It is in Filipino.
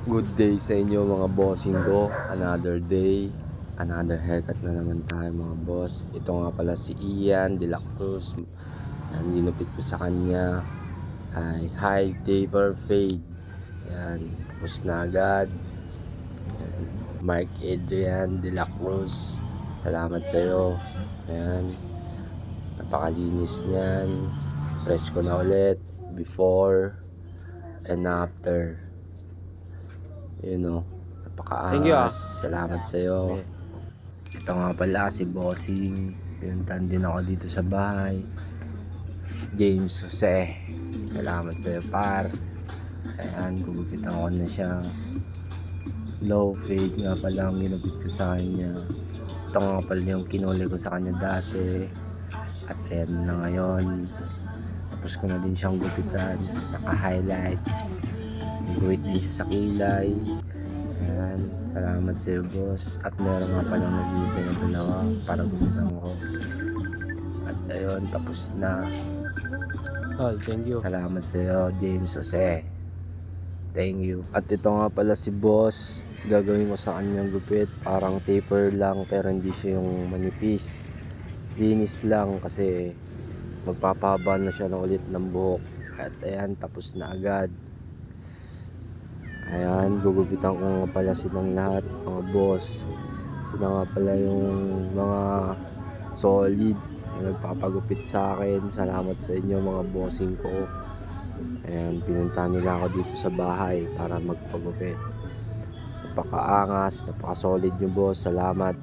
Good day sa inyo mga bossing ko. Another day, another haircut na naman tayo mga boss. Ito nga pala si Ian de la Cruz. Yan, ginupit ko sa kanya ay high taper fade. Yan, tapos na agad. Yan, Mark Adrian de la Cruz. Salamat sa iyo. Ayan, napakalinis niyan. Press ko na ulit before and after. You know, napakaangas. Salamat sa iyo. Ito nga pala si Bossing. Pinuntan din ako dito sa bahay. James Jose. Salamat sa iyo, par. Ayan, gugupitan ko na siya. Low fade nga pala ang ginupit ko sa kanya. Ito nga pala yung kinuli ko sa kanya dati. At ayan na ngayon. Tapos ko na din siyang gupitan. Naka-highlights. Guhit din siya sa kilay. Ayan, salamat sa iyo, boss. At meron nga palang naghihintay na dalawa para gumitan ko. At ayun, tapos na. Thank you. Salamat sa iyo, James Jose. Thank you. At ito nga pala si boss. Gagawin ko sa kanyang gupit. Parang taper lang pero hindi siya yung manipis. Linis lang kasi magpapahaba na siya ng ulit ng buhok. At ayan, tapos na agad. Ayan, gugupitan ko nga pala silang lahat, mga boss. Sila nga pala yung mga solid na nagpapagupit sa akin. Salamat sa inyo mga bossing ko. Ayan, pinuntahan nila ako dito sa bahay para magpagupit. Napakaangas, napaka solid yung boss. Salamat.